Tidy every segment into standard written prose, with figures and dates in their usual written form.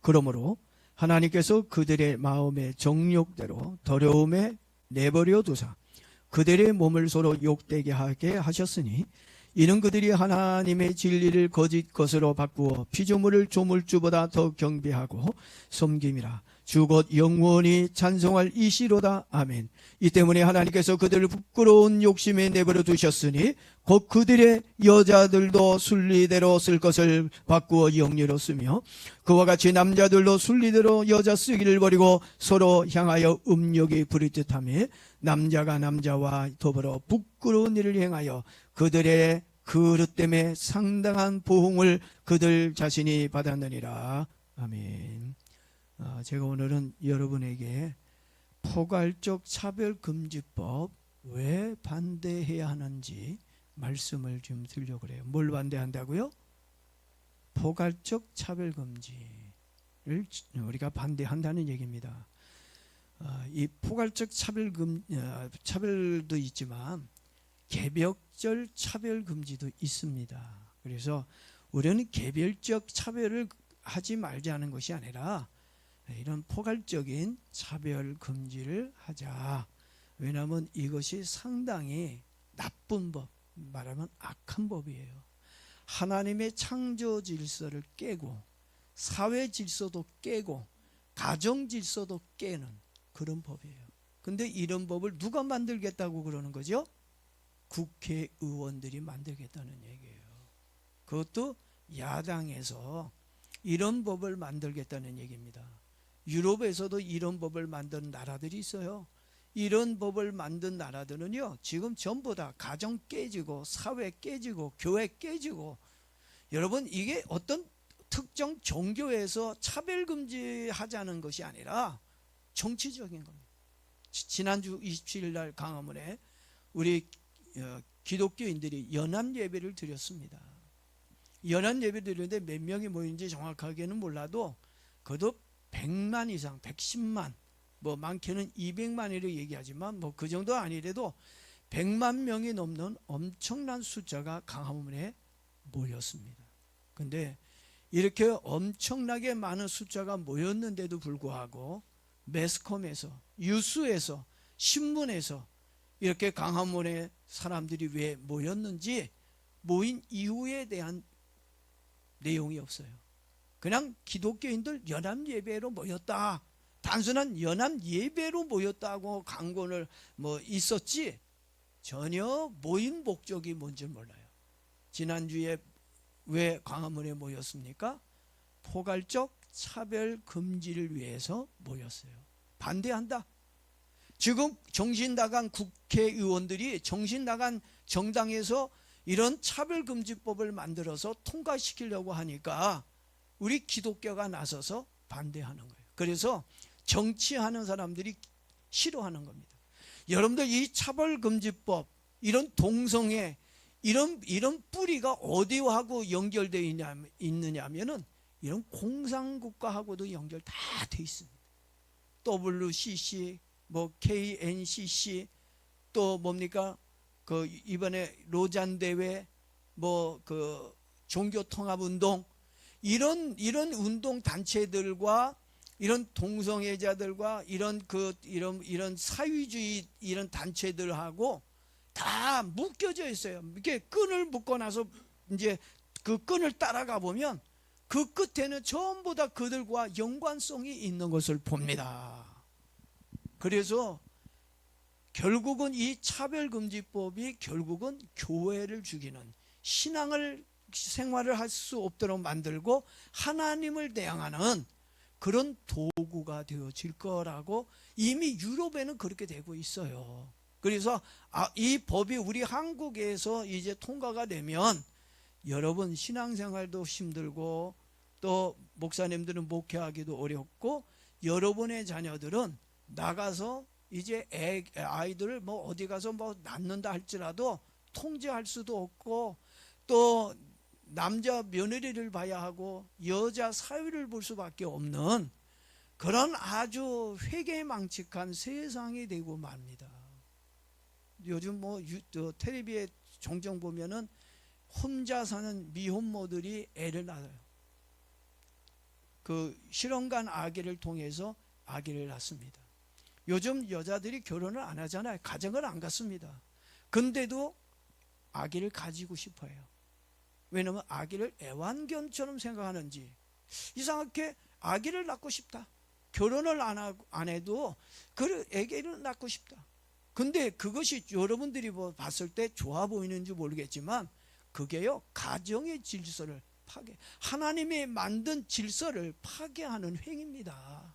그러므로 하나님께서 그들의 마음의 정욕대로 더러움에 내버려 두사 그들의 몸을 서로 욕되게 하게 하셨으니 이는 그들이 하나님의 진리를 거짓 것으로 바꾸어 피조물을 조물주보다 더 경배하고 섬김이라. 주 곧 영원히 찬송할 이시로다. 아멘. 이 때문에 하나님께서 그들을 부끄러운 욕심에 내버려 두셨으니 곧 그들의 여자들도 순리대로 쓸 것을 바꾸어 영리로 쓰며 그와 같이 남자들도 순리대로 여자 쓰기를 버리고 서로 향하여 음욕이 부릿듯하며 남자가 남자와 더불어 부끄러운 일을 행하여 그들의 그릇 때문에 상당한 보응을 그들 자신이 받았느니라. 아멘. 제가 오늘은 여러분에게 포괄적 차별금지법 왜 반대해야 하는지 말씀을 좀 드리려고 그래요. 뭘 반대한다고요? 포괄적 차별금지를 우리가 반대한다는 얘기입니다. 이 포괄적 차별도 있지만 개별적 차별금지도 있습니다. 그래서 우리는 개별적 차별을 하지 말자는 것이 아니라 이런 포괄적인 차별금지를 하자. 왜냐하면 이것이 상당히 나쁜 법, 말하면 악한 법이에요. 하나님의 창조 질서를 깨고 사회 질서도 깨고 가정 질서도 깨는 그런 법이에요. 근데 이런 법을 누가 만들겠다고 그러는 거죠? 국회의원들이 만들겠다는 얘기예요. 그것도 야당에서 이런 법을 만들겠다는 얘기입니다. 유럽에서도 이런 법을 만든 나라들이 있어요. 이런 법을 만든 나라들은요, 지금 전부 다 가정 깨지고 사회 깨지고 교회 깨지고, 여러분 이게 어떤 특정 종교에서 차별금지하자는 것이 아니라 정치적인 겁니다. 지난주 27일 날 강화문에 우리 기독교인들이 연합예배를 드렸습니다. 연합예배를 드렸는데 몇 명이 모인지 정확하게는 몰라도 그것도 100만 이상, 110만, 뭐 많게는 200만이라고 얘기하지만 뭐 그 정도 아니래도 100만 명이 넘는 엄청난 숫자가 강화문에 모였습니다. 근데 이렇게 엄청나게 많은 숫자가 모였는데도 불구하고 매스컴에서, 뉴스에서, 신문에서 이렇게 강화문에 사람들이 왜 모였는지 모인 이유에 대한 내용이 없어요. 그냥 기독교인들 연합예배로 모였다, 단순한 연합예배로 모였다고 광고를 뭐 있었지 전혀 모인 목적이 뭔지 몰라요. 지난주에 왜 광화문에 모였습니까? 포괄적 차별금지를 위해서 모였어요. 반대한다. 지금 정신 나간 국회의원들이 정신 나간 정당에서 이런 차별금지법을 만들어서 통과시키려고 하니까 우리 기독교가 나서서 반대하는 거예요. 그래서 정치하는 사람들이 싫어하는 겁니다. 여러분들 이 차별금지법, 이런 동성애, 이런 뿌리가 어디하고 연결되어 있느냐면은 이런 공산국가하고도 연결 다 돼 있습니다. WCC, 뭐 KNCC, 또 뭡니까? 그 이번에 로잔 대회, 뭐 그 종교통합운동, 이런 운동 단체들과 이런 동성애자들과 이런 사회주의 이런 단체들하고 다 묶여져 있어요. 이렇게 끈을 묶어 놔서 이제 그 끈을 따라가 보면 그 끝에는 전부 다 그들과 연관성이 있는 것을 봅니다. 그래서 결국은 이 차별금지법이 결국은 교회를 죽이는, 신앙을 생활을 할 수 없도록 만들고 하나님을 대항하는 그런 도구가 되어질 거라고 이미 유럽에는 그렇게 되고 있어요. 그래서 이 법이 우리 한국에서 이제 통과가 되면 여러분 신앙생활도 힘들고 또 목사님들은 목회하기도 어렵고 여러분의 자녀들은 나가서 이제 아이들을 뭐 어디 가서 뭐 낳는다 할지라도 통제할 수도 없고 또 남자 며느리를 봐야 하고 여자 사위를 볼 수밖에 없는 그런 아주 회개망측한 세상이 되고 맙니다. 요즘 뭐 텔레비에 종종 보면은 혼자 사는 미혼모들이 애를 낳아요. 그 실험관 아기를 통해서 아기를 낳습니다. 요즘 여자들이 결혼을 안 하잖아요. 가정을 안 갖습니다. 근데도 아기를 가지고 싶어요. 왜냐하면 아기를 애완견처럼 생각하는지 이상하게 아기를 낳고 싶다. 결혼을 안 해도 그 아기를 낳고 싶다. 근데 그것이 여러분들이 봤을 때 좋아 보이는지 모르겠지만 그게요, 가정의 질서를 하나님이 만든 질서를 파괴하는 행위입니다.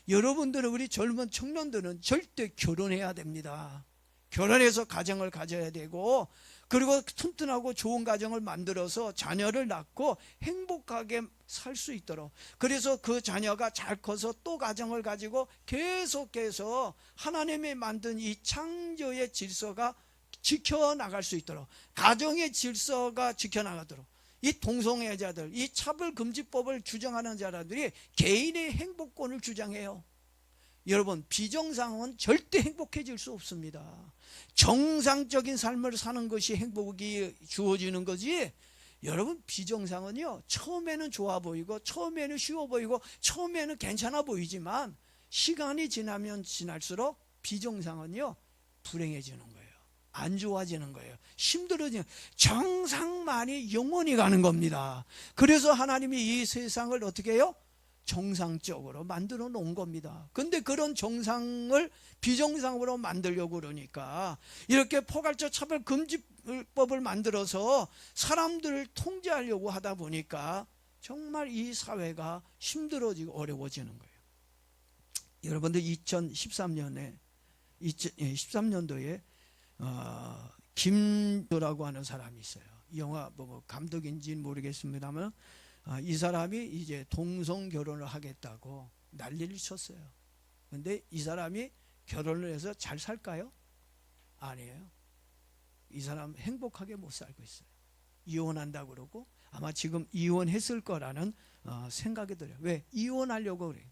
여러분들은, 우리 젊은 청년들은 절대 결혼해야 됩니다. 결혼해서 가정을 가져야 되고, 그리고 튼튼하고 좋은 가정을 만들어서 자녀를 낳고 행복하게 살 수 있도록, 그래서 그 자녀가 잘 커서 또 가정을 가지고 계속해서 하나님이 만든 이 창조의 질서가 지켜나갈 수 있도록, 가정의 질서가 지켜나가도록, 이 동성애자들, 이 차별금지법을 주장하는 자들이 개인의 행복권을 주장해요. 여러분, 비정상은 절대 행복해질 수 없습니다. 정상적인 삶을 사는 것이 행복이 주어지는 거지, 여러분, 비정상은요, 처음에는 좋아 보이고 처음에는 쉬워 보이고 처음에는 괜찮아 보이지만 시간이 지나면 지날수록 비정상은요, 불행해지는 거예요. 안 좋아지는 거예요. 힘들어지는, 정상만이 영원히 가는 겁니다. 그래서 하나님이 이 세상을 어떻게 해요? 정상적으로 만들어 놓은 겁니다. 근데 그런 정상을 비정상으로 만들려고 그러니까 이렇게 포괄적 차별금지법을 만들어서 사람들을 통제하려고 하다 보니까 정말 이 사회가 힘들어지고 어려워지는 거예요. 여러분들 13년도에 김도라고 하는 사람이 있어요. 영화 감독인지는 모르겠습니다만 이 사람이 이제 동성 결혼을 하겠다고 난리를 쳤어요. 근데 이 사람이 결혼을 해서 잘 살까요? 아니에요. 이 사람 행복하게 못 살고 있어요. 이혼한다고 그러고 아마 지금 이혼했을 거라는 생각이 들어요. 왜? 이혼하려고 그래요.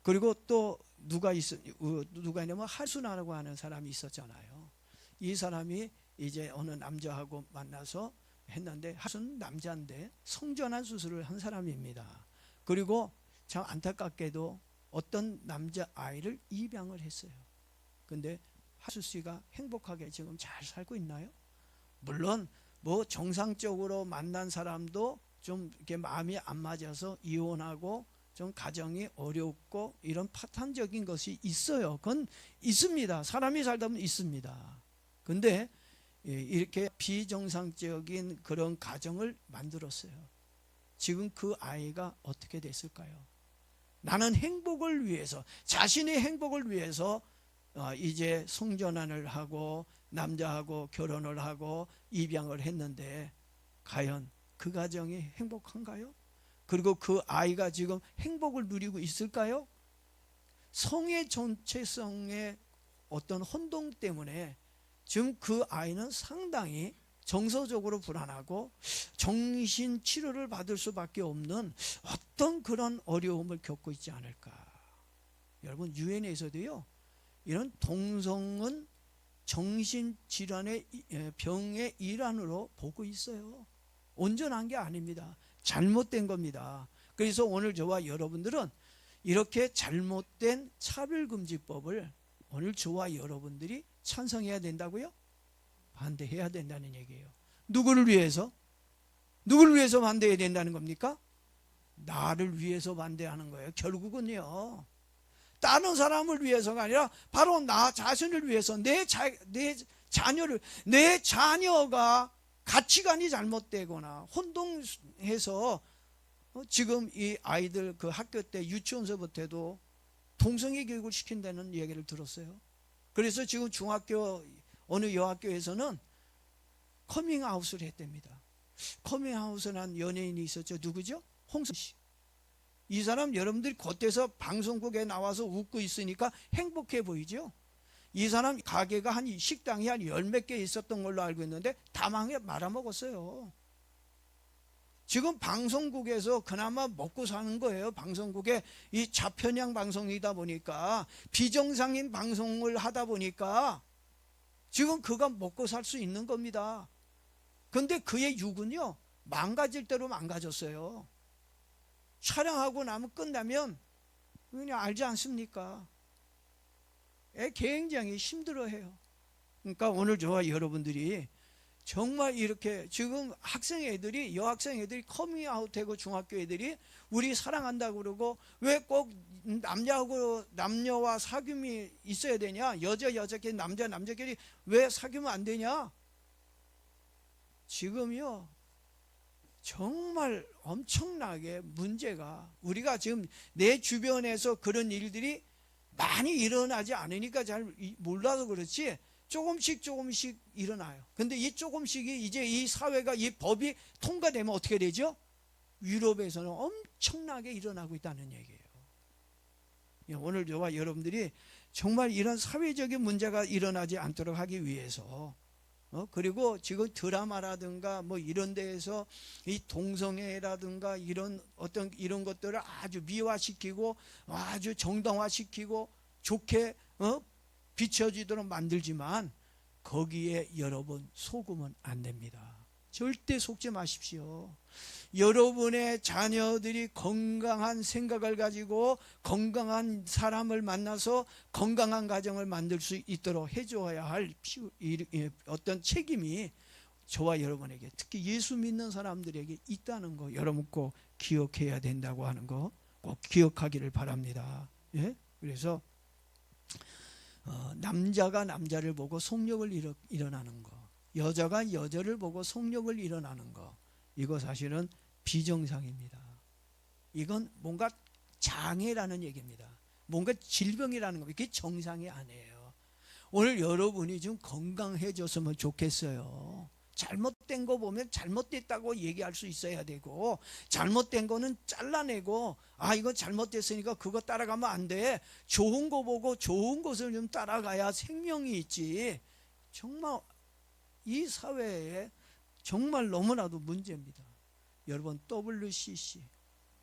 그리고 또 누가 있냐면 하순아라고 하는 사람이 있었잖아요. 이 사람이 이제 어느 남자하고 만나서 했는데, 하순 남자인데 성전환 수술을 한 사람입니다. 그리고 참 안타깝게도 어떤 남자 아이를 입양을 했어요. 근데 하수 씨가 행복하게 지금 잘 살고 있나요? 물론 정상적으로 만난 사람도 좀 이렇게 마음이 안 맞아서 이혼하고 좀 가정이 어렵고 이런 파탄적인 것이 있어요. 그건 있습니다. 사람이 살다 보면 있습니다. 근데 이렇게 비정상적인 그런 가정을 만들었어요. 지금 그 아이가 어떻게 됐을까요? 나는 행복을 위해서, 자신의 행복을 위해서 이제 성전환을 하고 남자하고 결혼을 하고 입양을 했는데 과연 그 가정이 행복한가요? 그리고 그 아이가 지금 행복을 누리고 있을까요? 성의 전체성의 어떤 혼동 때문에 지금 그 아이는 상당히 정서적으로 불안하고 정신 치료를 받을 수밖에 없는 어떤 그런 어려움을 겪고 있지 않을까. 여러분, 유엔에서도요, 이런 동성은 정신질환의 병의 일환으로 보고 있어요. 온전한 게 아닙니다. 잘못된 겁니다. 그래서 오늘 저와 여러분들은 이렇게 잘못된 차별금지법을 오늘 저와 여러분들이 찬성해야 된다고요? 반대해야 된다는 얘기예요. 누구를 위해서? 누구를 위해서 반대해야 된다는 겁니까? 나를 위해서 반대하는 거예요. 결국은요, 다른 사람을 위해서가 아니라 바로 나 자신을 위해서, 내 자녀가 가치관이 잘못되거나 혼동해서 지금 이 아이들 그 학교 때 유치원서부터도 동성애 교육을 시킨다는 얘기를 들었어요. 그래서 지금 중학교 어느 여학교에서는 커밍아웃을 했답니다. 커밍아웃을 한 연예인이 있었죠. 누구죠? 홍석 씨. 이 사람 여러분들이 겉에서 방송국에 나와서 웃고 있으니까 행복해 보이죠. 이 사람 가게가 식당이 한 10몇 개 있었던 걸로 알고 있는데 다 말아먹었어요. 지금 방송국에서 그나마 먹고 사는 거예요. 방송국에 이 좌편향 방송이다 보니까, 비정상인 방송을 하다 보니까 지금 그가 먹고 살 수 있는 겁니다. 근데 그의 육은요, 망가질 대로 망가졌어요. 촬영하고 나면 끝나면 그냥 알지 않습니까? 굉장히 힘들어해요. 그러니까 오늘 저와 여러분들이 정말 이렇게 지금 학생 애들이, 여학생 애들이 커밍아웃하고 중학교 애들이 우리 사랑한다고 그러고 왜 꼭 남녀와 사귐이 있어야 되냐? 여자끼리 남자끼리 왜 사귀면 안 되냐? 지금요 정말 엄청나게 문제가, 우리가 지금 내 주변에서 그런 일들이 많이 일어나지 않으니까 잘 몰라서 그렇지 조금씩 일어나요. 근데 이 조금씩이 이제 이 사회가, 이 법이 통과되면 어떻게 되죠? 유럽에서는 엄청나게 일어나고 있다는 얘기예요. 오늘 저와 여러분들이 정말 이런 사회적인 문제가 일어나지 않도록 하기 위해서 그리고 지금 드라마라든가 뭐 이런 데에서 이 동성애라든가 이런 어떤 이런 것들을 아주 미화시키고 아주 정당화시키고 좋게 비춰지도록 만들지만 거기에 여러분 속으면 안 됩니다. 절대 속지 마십시오. 여러분의 자녀들이 건강한 생각을 가지고 건강한 사람을 만나서 건강한 가정을 만들 수 있도록 해줘야 할 어떤 책임이 저와 여러분에게, 특히 예수 믿는 사람들에게 있다는 거 여러분 꼭 기억해야 된다고 하는 거 꼭 기억하기를 바랍니다. 예? 그래서 남자가 남자를 보고 속력을 일어나는 거, 여자가 여자를 보고 속력을 일어나는 거, 이거 사실은 비정상입니다. 이건 뭔가 장애라는 얘기입니다. 뭔가 질병이라는 겁니다. 이게 정상이 아니에요. 오늘 여러분이 좀 건강해졌으면 좋겠어요. 잘못된 거 보면 잘못됐다고 얘기할 수 있어야 되고, 잘못된 거는 잘라내고, 아 이거 잘못됐으니까 그거 따라가면 안 돼, 좋은 거 보고 좋은 것을 좀 따라가야 생명이 있지. 정말 이 사회에 정말 너무나도 문제입니다. 여러분 WCC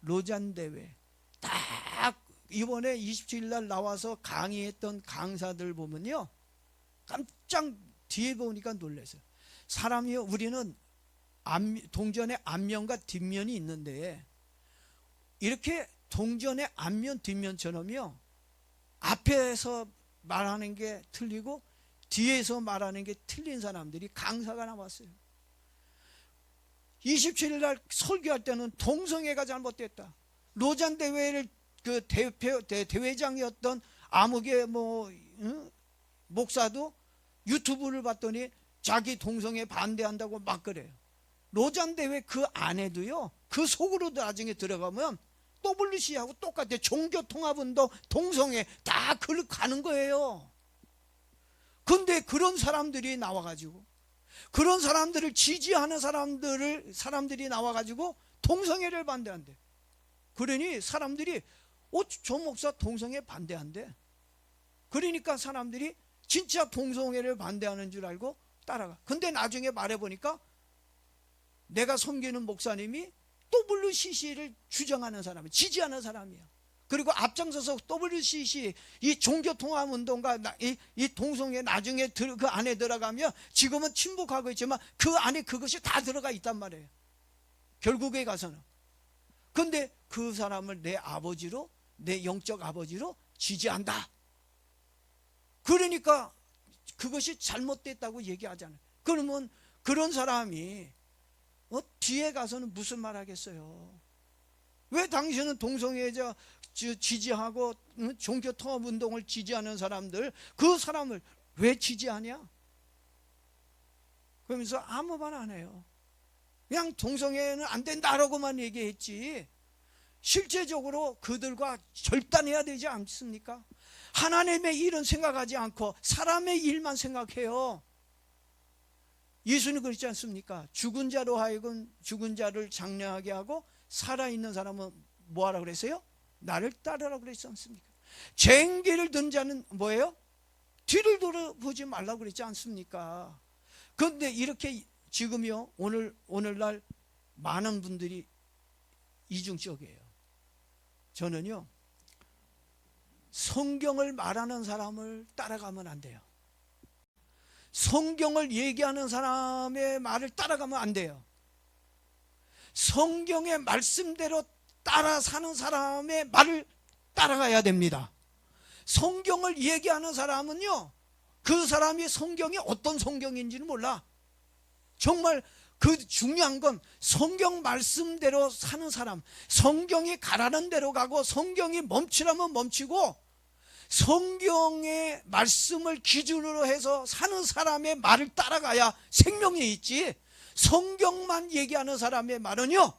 로잔 대회 딱 이번에 27일 날 나와서 강의했던 강사들 보면요 깜짝 뒤에 보니까 놀랐어요. 사람이요, 우리는 동전의 앞면과 뒷면이 있는데 이렇게 동전의 앞면 뒷면처럼요 앞에서 말하는 게 틀리고 뒤에서 말하는 게 틀린 사람들이 강사가 나왔어요. 27일 날 설교할 때는 동성애가 잘못됐다. 로잔 대회를 그 대회장이었던 아무개 목사도 유튜브를 봤더니 자기 동성애 반대한다고 막 그래요. 로잔 대회 그 안에도요, 그 속으로도 나중에 들어가면 WC하고 똑같아요. 종교통합운동, 동성애 다 그걸 가는 거예요. 근데 그런 사람들이 나와가지고, 그런 사람들을 지지하는 사람들이 나와가지고 동성애를 반대한대. 그러니 사람들이 저 목사 동성애 반대한대. 그러니까 사람들이 진짜 동성애를 반대하는 줄 알고 따라가. 근데 나중에 말해보니까 내가 섬기는 목사님이 WCC를 주장하는 사람이야, 지지하는 사람이야. 그리고 앞장서서 WCC 이 종교통합운동과 이 동성애 나중에 그 안에 들어가면 지금은 침묵하고 있지만 그 안에 그것이 다 들어가 있단 말이에요, 결국에 가서는. 근데 그 사람을 내 아버지로, 내 영적 아버지로 지지한다. 그러니까 그것이 잘못됐다고 얘기하잖아요. 그러면 그런 사람이 뒤에 가서는 무슨 말 하겠어요? 왜 당신은 동성애자 지지하고 종교통합운동을 지지하는 사람들, 그 사람을 왜 지지하냐? 그러면서 아무 말 안 해요. 그냥 동성애는 안 된다라고만 얘기했지 실제적으로 그들과 절단해야 되지 않습니까? 하나님의 일은 생각하지 않고 사람의 일만 생각해요. 예수는 그렇지 않습니까? 죽은 자로 하여금 죽은 자를 장려하게 하고 살아있는 사람은 뭐하라 그랬어요? 나를 따르라 그랬지 않습니까? 쟁기를 든 자는 뭐예요? 뒤를 돌아보지 말라고 그랬지 않습니까? 그런데 이렇게 지금요 오늘날 많은 분들이 이중적이에요. 저는요 성경을 말하는 사람을 따라가면 안 돼요. 성경을 얘기하는 사람의 말을 따라가면 안 돼요. 성경의 말씀대로 따라 사는 사람의 말을 따라가야 됩니다. 성경을 얘기하는 사람은요, 그 사람이 성경이 어떤 성경인지는 몰라. 정말 그 중요한 건 성경 말씀대로 사는 사람, 성경이 가라는 대로 가고 성경이 멈추라면 멈추고 성경의 말씀을 기준으로 해서 사는 사람의 말을 따라가야 생명이 있지, 성경만 얘기하는 사람의 말은요,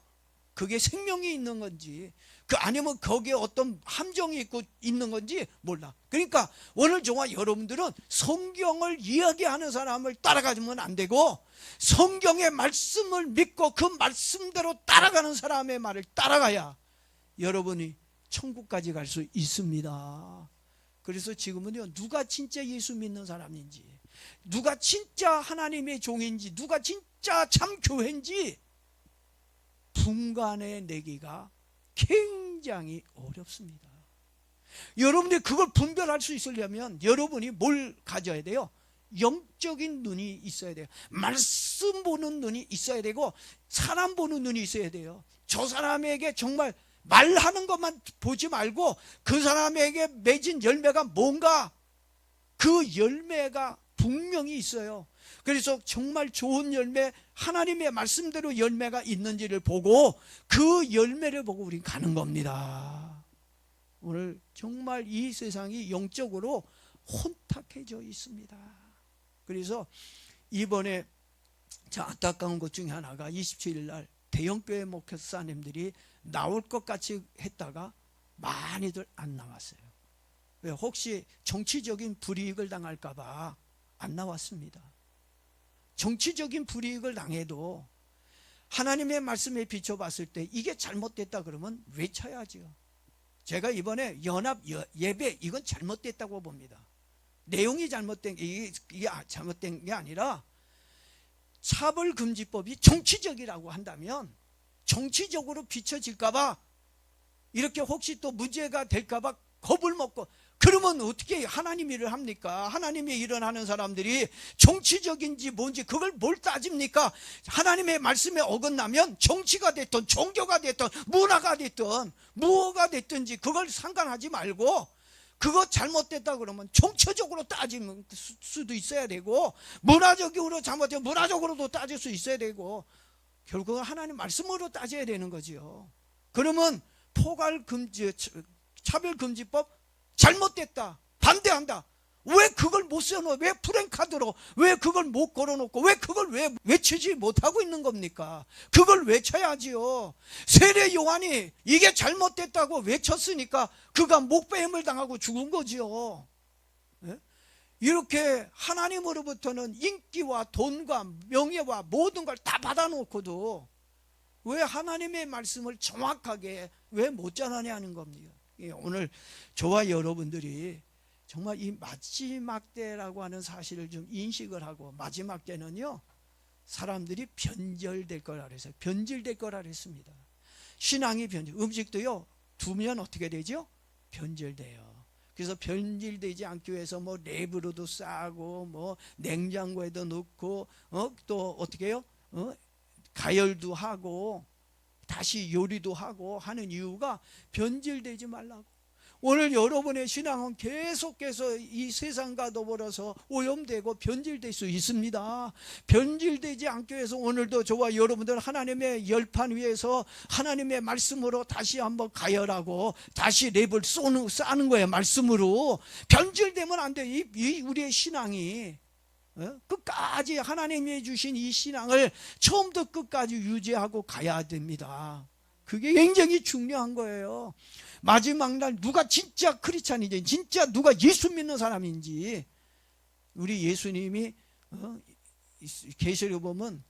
그게 생명이 있는 건지 그 아니면 거기에 어떤 함정이 있고 있는 건지 몰라. 그러니까 오늘 저와 여러분들은 성경을 이야기하는 사람을 따라가면 안 되고 성경의 말씀을 믿고 그 말씀대로 따라가는 사람의 말을 따라가야 여러분이 천국까지 갈 수 있습니다. 그래서 지금은요, 누가 진짜 예수 믿는 사람인지, 누가 진짜 하나님의 종인지, 누가 진짜 참 교회인지 분간해 내기가 굉장히 어렵습니다. 여러분들이 그걸 분별할 수 있으려면 여러분이 뭘 가져야 돼요? 영적인 눈이 있어야 돼요. 말씀 보는 눈이 있어야 되고 사람 보는 눈이 있어야 돼요. 저 사람에게 정말 말하는 것만 보지 말고 그 사람에게 맺은 열매가 뭔가, 그 열매가 분명히 있어요. 그래서 정말 좋은 열매, 하나님의 말씀대로 열매가 있는지를 보고 그 열매를 보고 우리는 가는 겁니다. 오늘 정말 이 세상이 영적으로 혼탁해져 있습니다. 그래서 이번에 안타까운 것 중에 하나가 27일 날 대형교회 목사님들이 나올 것 같이 했다가 많이들 안 나왔어요. 왜? 혹시 정치적인 불이익을 당할까 봐 안 나왔습니다. 정치적인 불이익을 당해도 하나님의 말씀에 비춰봤을 때 이게 잘못됐다 그러면 외쳐야죠. 제가 이번에 연합 예배, 이건 잘못됐다고 봅니다. 내용이 잘못된 게, 이게 잘못된 게 아니라 차별금지법이 정치적이라고 한다면 정치적으로 비춰질까 봐, 이렇게 혹시 또 문제가 될까 봐 겁을 먹고, 그러면 어떻게 하나님 일을 합니까? 하나님의 일을 하는 사람들이 정치적인지 뭔지 그걸 뭘 따집니까? 하나님의 말씀에 어긋나면 정치가 됐든 종교가 됐든 문화가 됐든 무엇가 됐든지 그걸 상관하지 말고, 그거 잘못됐다 그러면 정치적으로 따질 수도 있어야 되고, 문화적으로 잘못되면 문화적으로도 따질 수 있어야 되고, 결국은 하나님 말씀으로 따져야 되는 거지요. 그러면 포괄금지, 차별금지법 잘못됐다, 반대한다. 왜 그걸 못 써놓아? 왜 프랭카드로 왜 그걸 못 걸어놓고 왜 그걸 왜 외치지 못하고 있는 겁니까? 그걸 외쳐야지요. 세례 요한이 이게 잘못됐다고 외쳤으니까 그가 목배임을 당하고 죽은 거지요. 예? 이렇게 하나님으로부터는 인기와 돈과 명예와 모든 걸 다 받아놓고도 왜 하나님의 말씀을 정확하게 왜 못 전하냐는 겁니다. 오늘 저와 여러분들이 정말 이 마지막 때라고 하는 사실을 좀 인식을 하고, 마지막 때는요, 사람들이 변절될 거라 그래서 변질될 거라 그랬습니다. 신앙이 변질, 음식도요 두면 어떻게 되죠? 변질돼요. 그래서 변질되지 않기 위해서 뭐 랩으로도 싸고 뭐 냉장고에도 넣고 또 어떻게 해요? 가열도 하고 다시 요리도 하고 하는 이유가 변질되지 말라고. 오늘 여러분의 신앙은 계속해서 이 세상과 더불어서 오염되고 변질될 수 있습니다. 변질되지 않기 위해서 오늘도 저와 여러분들 하나님의 열판 위에서 하나님의 말씀으로 다시 한번 가열하고 다시 랩을 싸는 거예요. 말씀으로. 변질되면 안 돼. 우리의 신앙이 끝까지 하나님이 주신 이 신앙을 처음부터 끝까지 유지하고 가야 됩니다. 그게 굉장히 중요한 거예요. 마지막 날 누가 진짜 크리스찬인지, 진짜 누가 예수 믿는 사람인지. 우리 예수님이 계시록 보면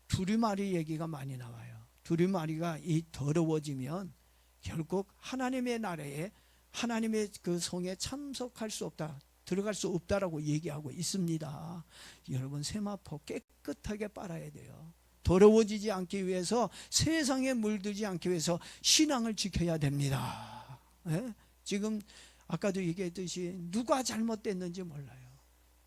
두루마리 얘기가 많이 나와요. 두루마리가 이 더러워지면 결국 하나님의 나라에, 하나님의 그 성에 참석할 수 없다, 들어갈 수 없다라고 얘기하고 있습니다. 여러분, 세마포 깨끗하게 빨아야 돼요. 더러워지지 않기 위해서, 세상에 물들지 않기 위해서 신앙을 지켜야 됩니다. 예? 지금 아까도 얘기했듯이 누가 잘못됐는지 몰라요.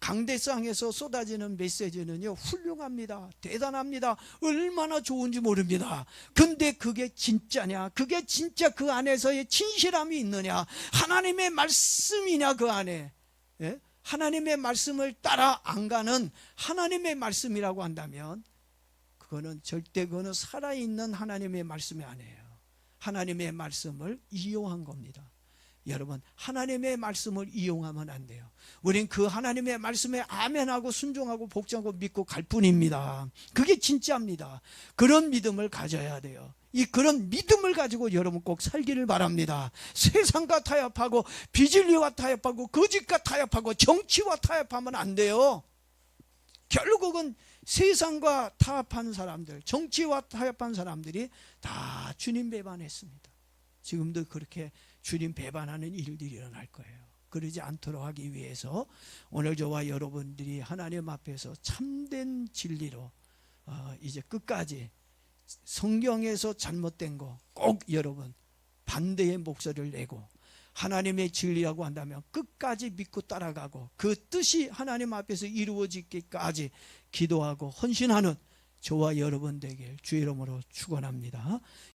강대상에서 쏟아지는 메시지는요 훌륭합니다. 대단합니다. 얼마나 좋은지 모릅니다. 근데 그게 진짜냐? 그게 진짜 그 안에서의 진실함이 있느냐? 하나님의 말씀이냐 그 안에? 예? 하나님의 말씀을 따라 안 가는 하나님의 말씀이라고 한다면 그거는 절대 그거는 살아있는 하나님의 말씀이 아니에요. 하나님의 말씀을 이용한 겁니다. 여러분, 하나님의 말씀을 이용하면 안 돼요. 우린 그 하나님의 말씀에 아멘하고 순종하고 복종하고 믿고 갈 뿐입니다. 그게 진짜입니다. 그런 믿음을 가져야 돼요. 그런 믿음을 가지고 여러분 꼭 살기를 바랍니다. 세상과 타협하고 비진리와 타협하고 거짓과 타협하고 정치와 타협하면 안 돼요. 결국은 세상과 타협한 사람들, 정치와 타협한 사람들이 다 주님 배반했습니다. 지금도 그렇게 주님 배반하는 일들이 일어날 거예요. 그러지 않도록 하기 위해서 오늘 저와 여러분들이 하나님 앞에서 참된 진리로 이제 끝까지 성경에서 잘못된 거 꼭 여러분 반대의 목소리를 내고 하나님의 진리라고 한다면 끝까지 믿고 따라가고 그 뜻이 하나님 앞에서 이루어지기까지 기도하고 헌신하는 저와 여러분 되길 주의 이름으로 축원합니다.